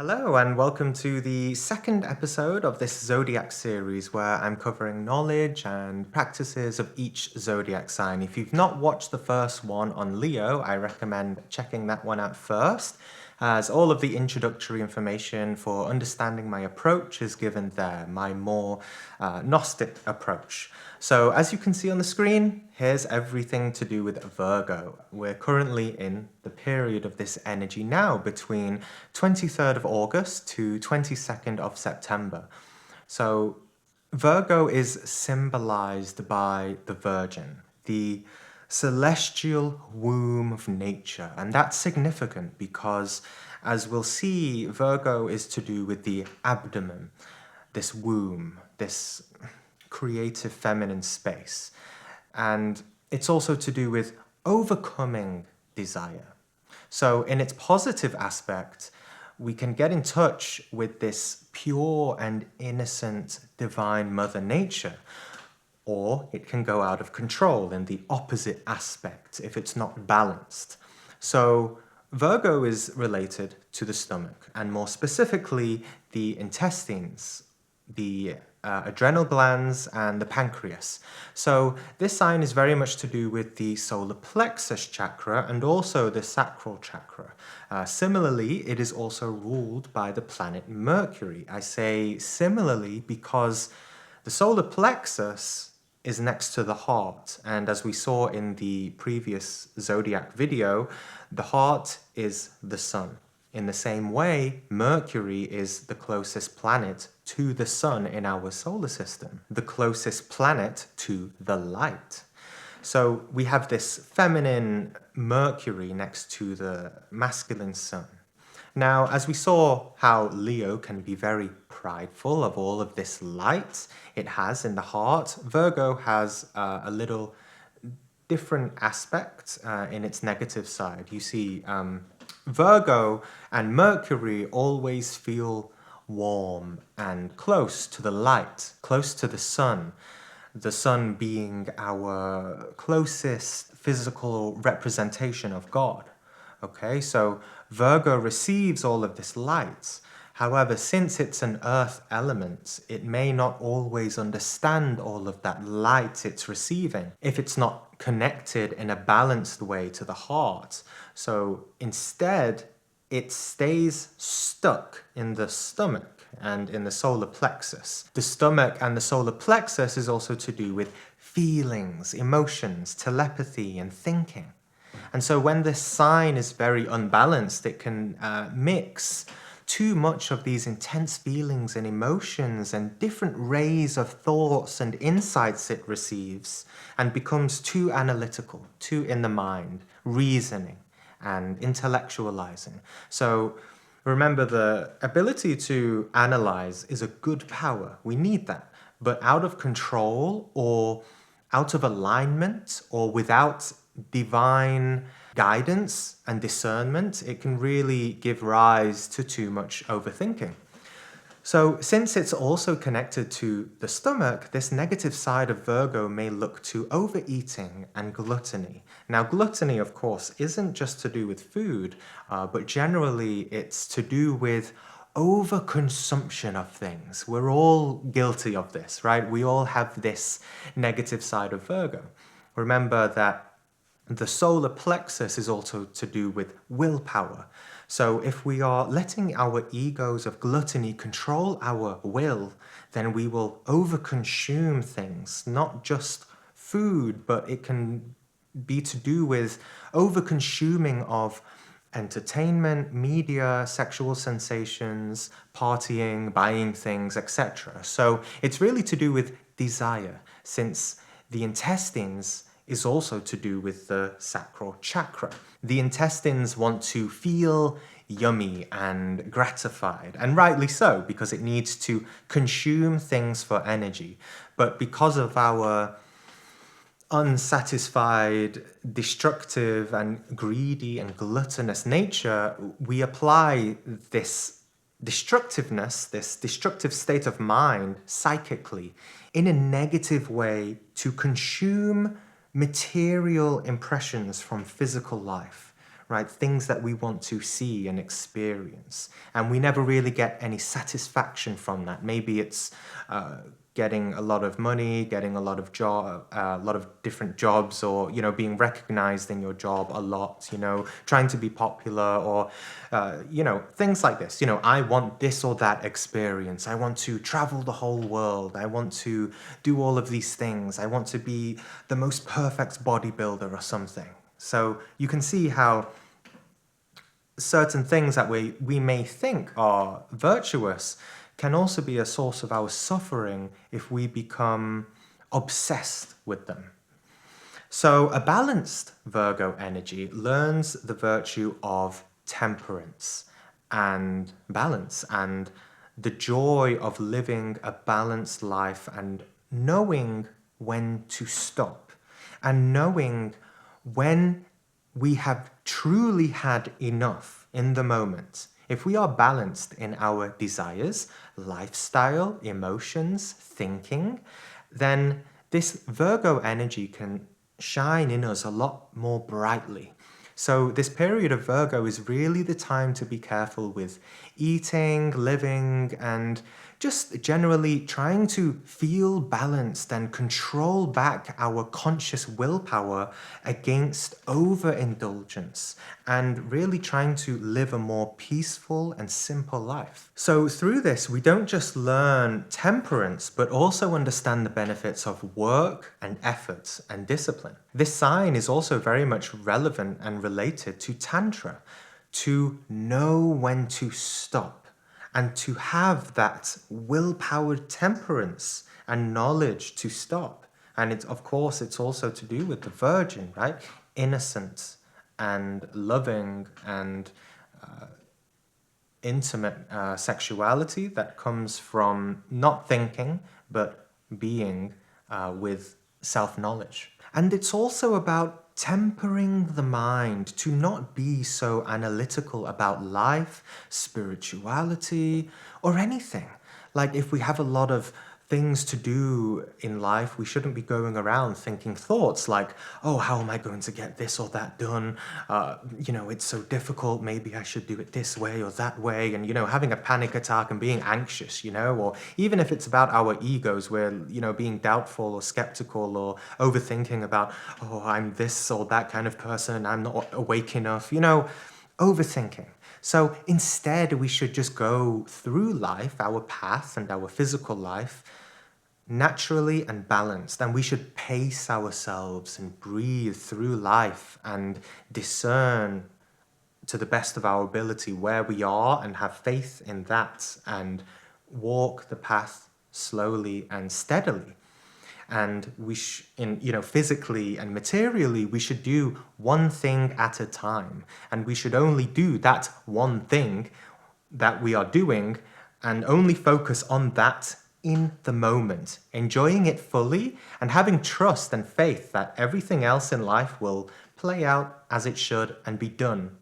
Hello, and welcome to the second episode of this Zodiac series where I'm covering knowledge and practices of each Zodiac sign. If you've not watched the first one on Leo, I recommend checking that one out first, as all of the introductory information for understanding my approach is given there, my more Gnostic approach. So as you can see on the screen, here's everything to do with Virgo. We're currently in the period of this energy now between 23rd of August to 22nd of September. So Virgo is symbolized by the Virgin, the celestial womb of nature. And that's significant because, as we'll see, Virgo is to do with the abdomen, this womb, this creative feminine space. And it's also to do with overcoming desire. So in its positive aspect, we can get in touch with this pure and innocent divine Mother Nature, or it can go out of control in the opposite aspect if it's not balanced. So Virgo is related to the stomach, and more specifically, the intestines, the adrenal glands, and the pancreas. So this sign is very much to do with the solar plexus chakra and also the sacral chakra. Similarly, it is also ruled by the planet Mercury. I say similarly because the solar plexus is next to the heart, and as we saw in the previous zodiac video, the heart is the sun. In the same way, Mercury is the closest planet to the sun in our solar system, the closest planet to the light. So we have this feminine Mercury next to the masculine sun. Now, as we saw how Leo can be very prideful of all of this light it has in the heart, Virgo has a little different aspect in its negative side. You see, Virgo and Mercury always feel warm and close to the light, close to the sun being our closest physical representation of God. Okay, so Virgo receives all of this light. However, since it's an earth element, it may not always understand all of that light it's receiving if it's not connected in a balanced way to the heart. So instead, it stays stuck in the stomach and in the solar plexus. The stomach and the solar plexus is also to do with feelings, emotions, telepathy, and thinking. And so when this sign is very unbalanced, it can mix too much of these intense feelings and emotions and different rays of thoughts and insights it receives and becomes too analytical, too in the mind, reasoning and intellectualizing. So remember, the ability to analyze is a good power. We need that. But out of control or out of alignment or without divine guidance and discernment, it can really give rise to too much overthinking. So since it's also connected to the stomach, this negative side of Virgo may look to overeating and gluttony. Now, gluttony, of course, isn't just to do with food, but generally it's to do with overconsumption of things. We're all guilty of this, right? We all have this negative side of Virgo. Remember that the solar plexus is also to do with willpower. So if we are letting our egos of gluttony control our will, then we will overconsume things, not just food, but it can be to do with overconsuming of entertainment, media, sexual sensations, partying, buying things, etc. So it's really to do with desire, since the intestines is also to do with the sacral chakra. The intestines want to feel yummy and gratified, and rightly so, because it needs to consume things for energy. But because of our unsatisfied, destructive, and greedy and gluttonous nature, we apply this destructiveness, this destructive state of mind psychically in a negative way to consume material impressions from physical life, right? Things that we want to see and experience. And we never really get any satisfaction from that. Maybe it's getting a lot of money, getting a lot of different jobs, or, you know, being recognized in your job a lot, you know, trying to be popular, or, you know, things like this. You know, I want this or that experience. I want to travel the whole world. I want to do all of these things. I want to be the most perfect bodybuilder or something. So you can see how certain things that we may think are virtuous can also be a source of our suffering if we become obsessed with them. So a balanced Virgo energy learns the virtue of temperance and balance, and the joy of living a balanced life, and knowing when to stop, and knowing when we have truly had enough in the moment. If we are balanced in our desires, lifestyle, emotions, thinking, then this Virgo energy can shine in us a lot more brightly. So this period of Virgo is really the time to be careful with eating, living, and just generally trying to feel balanced and control back our conscious willpower against overindulgence, and really trying to live a more peaceful and simple life. So through this, we don't just learn temperance, but also understand the benefits of work and effort and discipline. This sign is also very much relevant and related to Tantra, to know when to stop, and to have that willpowered temperance and knowledge to stop. And it's, of course, it's also to do with the Virgin, right? Innocent and loving and intimate sexuality that comes from not thinking, but being with self-knowledge. And it's also about tempering the mind to not be so analytical about life, spirituality, or anything. Like, if we have a lot of things to do in life, we shouldn't be going around thinking thoughts like, oh, how am I going to get this or that done? You know, it's so difficult, maybe I should do it this way or that way. And, you know, having a panic attack and being anxious, you know, or even if it's about our egos, we're, you know, being doubtful or skeptical or overthinking about, oh, I'm this or that kind of person, I'm not awake enough, you know, overthinking. So instead, we should just go through life, our path and our physical life, naturally and balanced. And we should pace ourselves and breathe through life and discern to the best of our ability where we are, and have faith in that, and walk the path slowly and steadily. And we you know, physically and materially, we should do one thing at a time, and we should only do that one thing that we are doing, and only focus on that in the moment, enjoying it fully, and having trust and faith that everything else in life will play out as it should and be done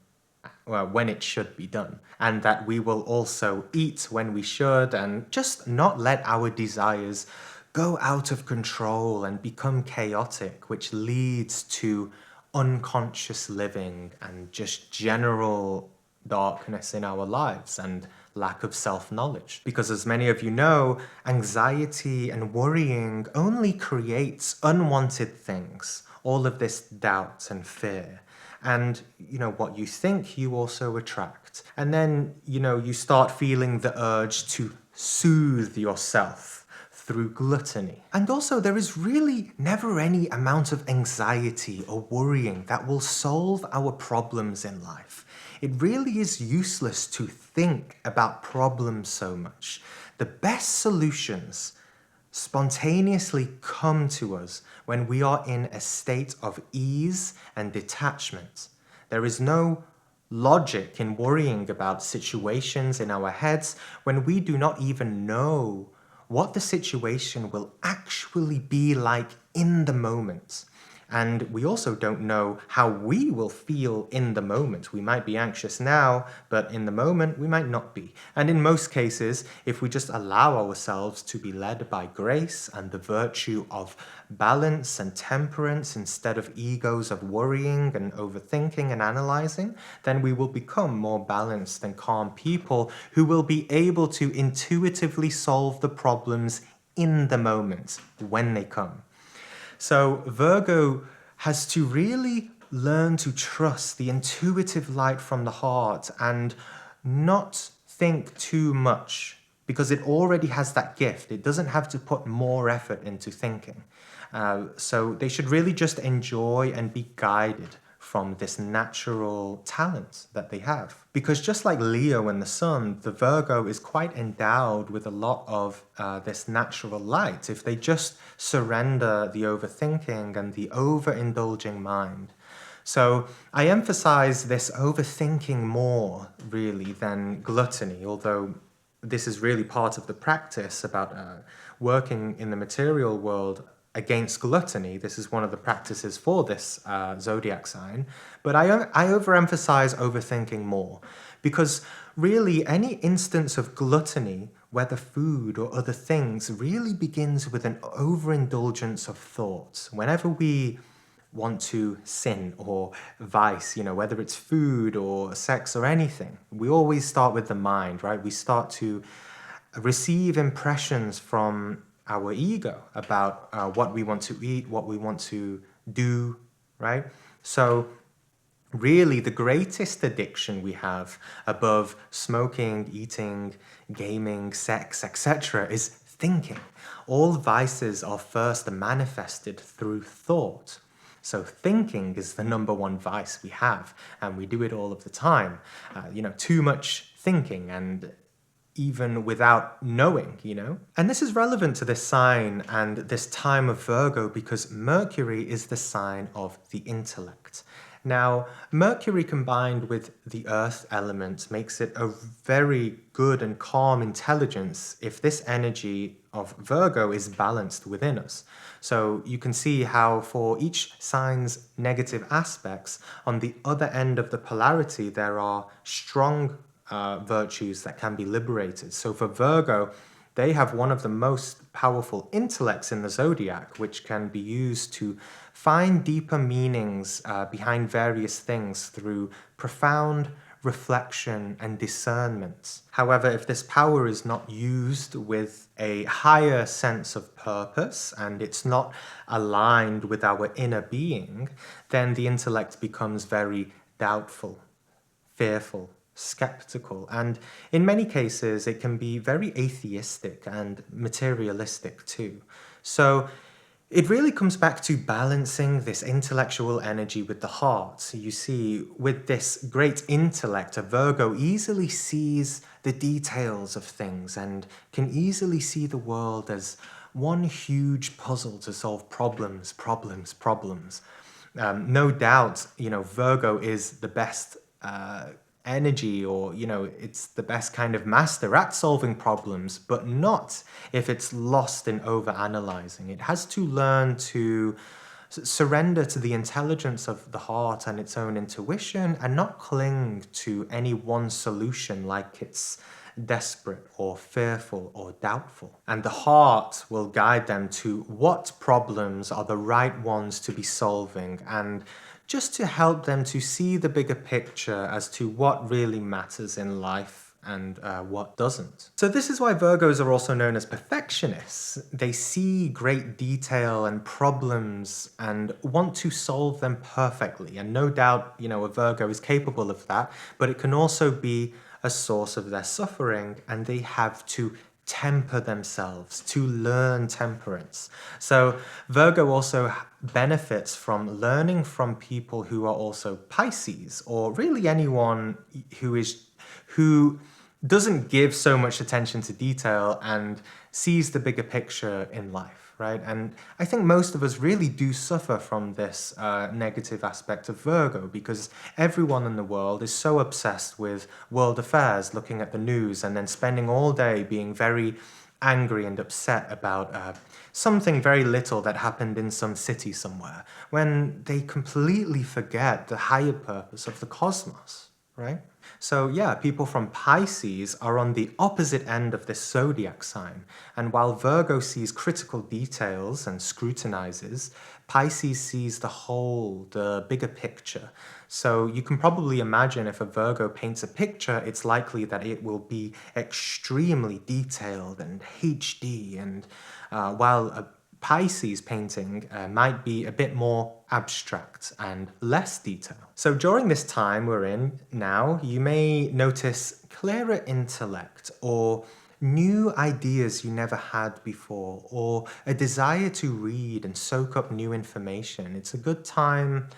when it should be done, and that we will also eat when we should, and just not let our desires go out of control and become chaotic, which leads to unconscious living and just general darkness in our lives and lack of self-knowledge. Because, as many of you know, anxiety and worrying only creates unwanted things, all of this doubt and fear. And, you know, what you think, you also attract. And then, you know, you start feeling the urge to soothe yourself through gluttony. And also, there is really never any amount of anxiety or worrying that will solve our problems in life. It really is useless to think about problems so much. The best solutions spontaneously come to us when we are in a state of ease and detachment. There is no logic in worrying about situations in our heads when we do not even know what the situation will actually be like in the moment. And we also don't know how we will feel in the moment. We might be anxious now, but in the moment we might not be. And in most cases, if we just allow ourselves to be led by grace and the virtue of balance and temperance instead of egos of worrying and overthinking and analyzing, then we will become more balanced and calm people who will be able to intuitively solve the problems in the moment when they come. So Virgo has to really learn to trust the intuitive light from the heart and not think too much, because it already has that gift. It doesn't have to put more effort into thinking. So they should really just enjoy and be guided from this natural talent that they have. Because just like Leo and the Sun, the Virgo is quite endowed with a lot of this natural light if they just surrender the overthinking and the overindulging mind. So I emphasize this overthinking more, really, than gluttony, although this is really part of the practice about working in the material world against gluttony. This is one of the practices for this zodiac sign. But I overemphasize overthinking more, because really any instance of gluttony, whether food or other things, really begins with an overindulgence of thoughts. Whenever we want to sin or vice, whether it's food or sex or anything, we always start with the mind, right? We start to receive impressions from our ego about what we want to eat, what we want to do, right? So really the greatest addiction we have above smoking, eating, gaming, sex, etc. is thinking. All vices are first manifested through thought. So thinking is the number one vice we have, and we do it all of the time. Too much thinking, and even without knowing, And this is relevant to this sign and this time of Virgo because Mercury is the sign of the intellect. Now, Mercury combined with the earth element makes it a very good and calm intelligence if this energy of Virgo is balanced within us. So you can see how for each sign's negative aspects, on the other end of the polarity, there are strong virtues that can be liberated. So for Virgo, they have one of the most powerful intellects in the zodiac, which can be used to find deeper meanings behind various things through profound reflection and discernment. However, if this power is not used with a higher sense of purpose and it's not aligned with our inner being, then the intellect becomes very doubtful, fearful, skeptical, and in many cases it can be very atheistic and materialistic too. So it really comes back to balancing this intellectual energy with the heart. So you see, with this great intellect, a Virgo easily sees the details of things and can easily see the world as one huge puzzle to solve problems. No doubt, Virgo is the best energy, or it's the best kind of master at solving problems, but not if it's lost in over-analyzing. It has to learn to surrender to the intelligence of the heart and its own intuition, and not cling to any one solution like it's desperate or fearful or doubtful. And the heart will guide them to what problems are the right ones to be solving, and just to help them to see the bigger picture as to what really matters in life and what doesn't. So this is why Virgos are also known as perfectionists. They see great detail and problems and want to solve them perfectly. And no doubt, a Virgo is capable of that, but it can also be a source of their suffering, and they have to temper themselves, to learn temperance. So Virgo also benefits from learning from people who are also Pisces, or really anyone who doesn't give so much attention to detail and sees the bigger picture in life, right? And I think most of us really do suffer from this negative aspect of Virgo, because everyone in the world is so obsessed with world affairs, looking at the news and then spending all day being very angry and upset about something very little that happened in some city somewhere, when they completely forget the higher purpose of the cosmos, right? So yeah, people from Pisces are on the opposite end of this zodiac sign. And while Virgo sees critical details and scrutinizes, Pisces sees the whole, the bigger picture. So you can probably imagine if a Virgo paints a picture, it's likely that it will be extremely detailed and HD. And while a Pisces painting might be a bit more abstract and less detailed. So during this time we're in now, you may notice clearer intellect or new ideas you never had before, or a desire to read and soak up new information. It's a good time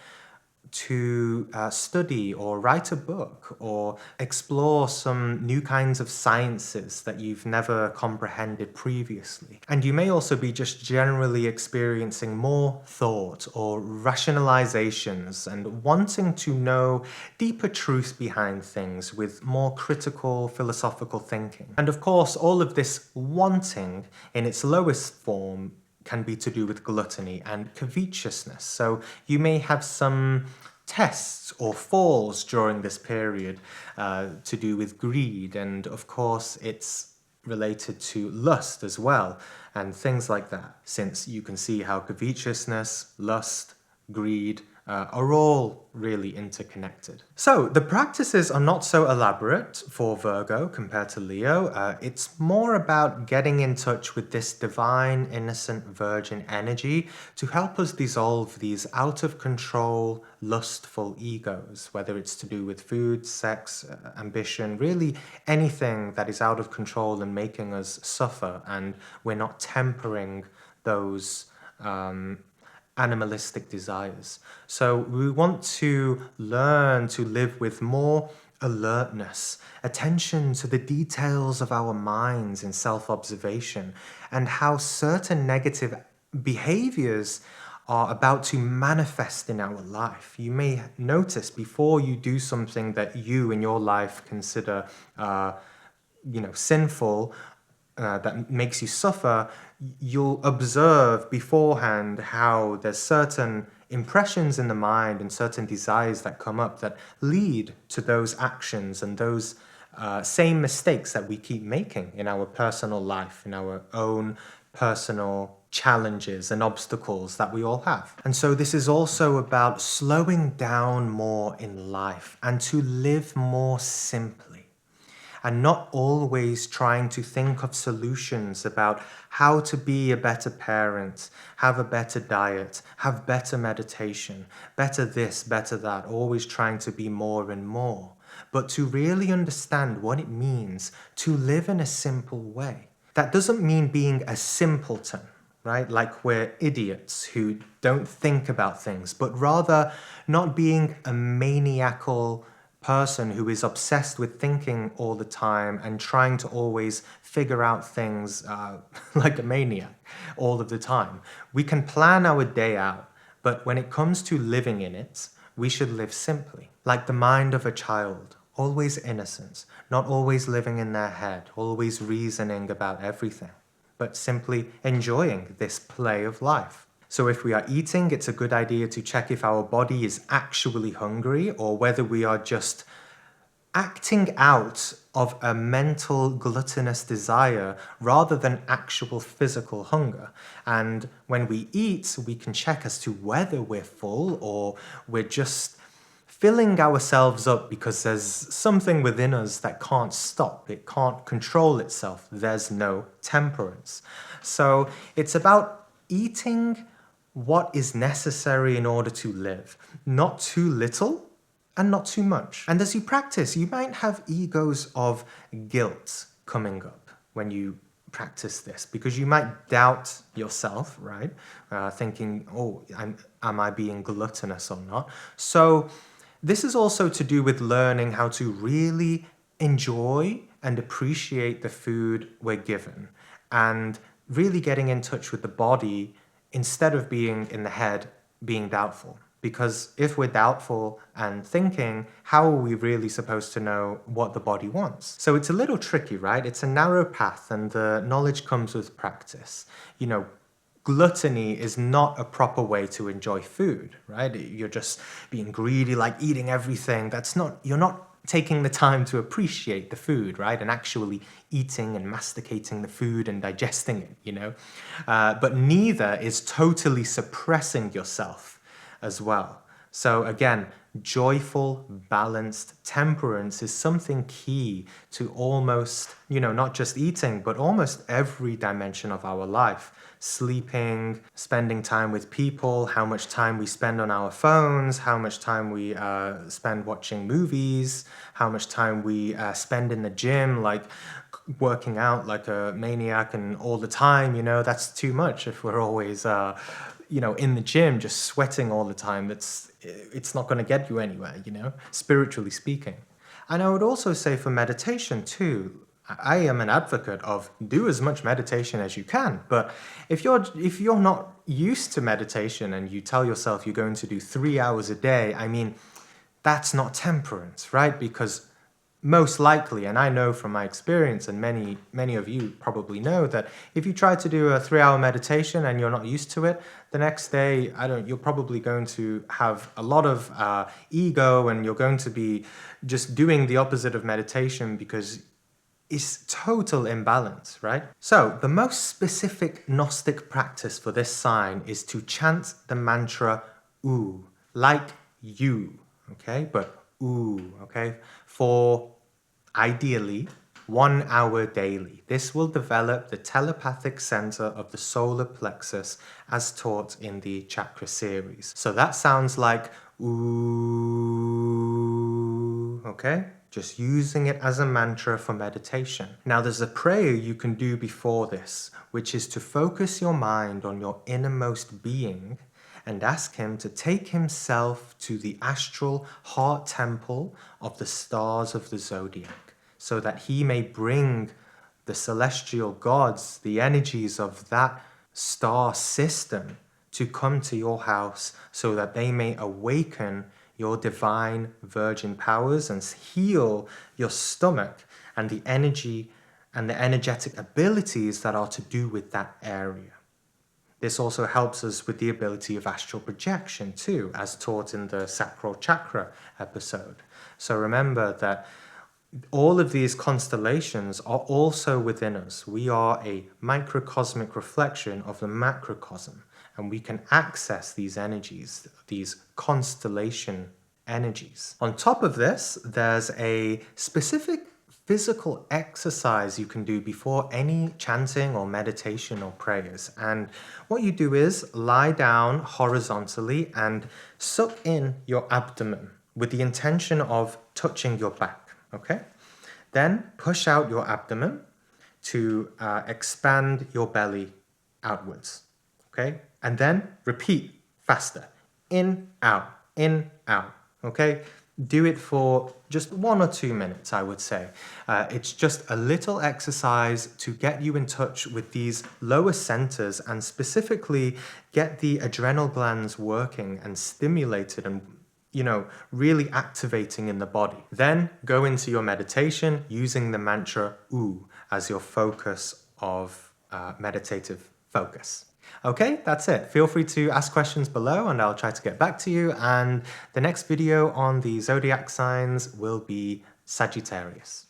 to study or write a book or explore some new kinds of sciences that you've never comprehended previously. And you may also be just generally experiencing more thought or rationalizations and wanting to know deeper truth behind things with more critical philosophical thinking. And of course, all of this wanting in its lowest form can be to do with gluttony and covetousness. So you may have some tests or falls during this period to do with greed, and of course it's related to lust as well and things like that, since you can see how covetousness, lust, greed are all really interconnected. So the practices are not so elaborate for Virgo compared to Leo. It's more about getting in touch with this divine, innocent, virgin energy to help us dissolve these out of control, lustful egos, whether it's to do with food, sex, ambition, really anything that is out of control and making us suffer, and we're not tempering those animalistic desires. So we want to learn to live with more alertness, attention to the details of our minds in self-observation, and how certain negative behaviors are about to manifest in our life. You may notice before you do something that you in your life consider sinful, that makes you suffer, you'll observe beforehand how there's certain impressions in the mind and certain desires that come up that lead to those actions and those same mistakes that we keep making in our personal life, in our own personal challenges and obstacles that we all have. And so this is also about slowing down more in life and to live more simply, and not always trying to think of solutions about how to be a better parent, have a better diet, have better meditation, better this, better that, always trying to be more and more, but to really understand what it means to live in a simple way. That doesn't mean being a simpleton, right? Like we're idiots who don't think about things, but rather not being a maniacal person who is obsessed with thinking all the time and trying to always figure out things like a maniac all of the time. We can plan our day out, but when it comes to living in it, we should live simply, like the mind of a child, always innocent, not always living in their head, always reasoning about everything, but simply enjoying this play of life. So if we are eating, it's a good idea to check if our body is actually hungry or whether we are just acting out of a mental gluttonous desire rather than actual physical hunger. And when we eat, we can check as to whether we're full or we're just filling ourselves up because there's something within us that can't stop. It can't control itself. There's no temperance. So it's about eating what is necessary in order to live, not too little and not too much. And as you practice, you might have egos of guilt coming up when you practice this, because you might doubt yourself, right? Thinking, oh, am I being gluttonous or not? So this is also to do with learning how to really enjoy and appreciate the food we're given, and really getting in touch with the body instead of being in the head, being doubtful. Because if we're doubtful and thinking, how are we really supposed to know what the body wants? So it's a little tricky, right? It's a narrow path, and the knowledge comes with practice. You know, gluttony is not a proper way to enjoy food, right? You're just being greedy, like eating everything. You're not taking the time to appreciate the food, right? And actually eating and masticating the food and digesting it, you know? But neither is totally suppressing yourself as well. So again, joyful, balanced temperance is something key to almost, not just eating, but almost every dimension of our life. Sleeping, spending time with people, how much time we spend on our phones, how much time we spend watching movies, how much time we spend in the gym, like working out like a maniac and all the time, that's too much if we're always in the gym, just sweating all the time. It's not going to get you anywhere, spiritually speaking. And I would also say for meditation too, I am an advocate of do as much meditation as you can. But if you're not used to meditation and you tell yourself you're going to do 3 hours a day, I mean, that's not temperance, right? Because most likely, and I know from my experience, and many of you probably know, that if you try to do a 3-hour meditation and you're not used to it, the next day, you're probably going to have a lot of ego, and you're going to be just doing the opposite of meditation because it's total imbalance, right? So the most specific Gnostic practice for this sign is to chant the mantra "oo," like you, okay? But "oo," okay? For ideally 1 hour daily. This will develop the telepathic center of the solar plexus as taught in the chakra series. So that sounds like "oo," okay? Just using it as a mantra for meditation. Now there's a prayer you can do before this, which is to focus your mind on your innermost being and ask him to take himself to the astral heart temple of the stars of the zodiac, so that he may bring the celestial gods, the energies of that star system, to come to your house so that they may awaken your divine virgin powers and heal your stomach and the energy and the energetic abilities that are to do with that area. This also helps us with the ability of astral projection too, as taught in the sacral chakra episode. So remember that all of these constellations are also within us. We are a microcosmic reflection of the macrocosm, and we can access these energies, these constellation energies. On top of this, there's a specific physical exercise you can do before any chanting or meditation or prayers. And what you do is lie down horizontally and suck in your abdomen with the intention of touching your back, okay? Then push out your abdomen to expand your belly outwards, okay? And then repeat faster. In, out, okay? Do it for just 1 or 2 minutes, I would say. It's just a little exercise to get you in touch with these lower centers and specifically get the adrenal glands working and stimulated and really activating in the body. Then go into your meditation using the mantra "oo" as your focus of meditative focus. Okay, that's it. Feel free to ask questions below and I'll try to get back to you. And the next video on the zodiac signs will be Sagittarius.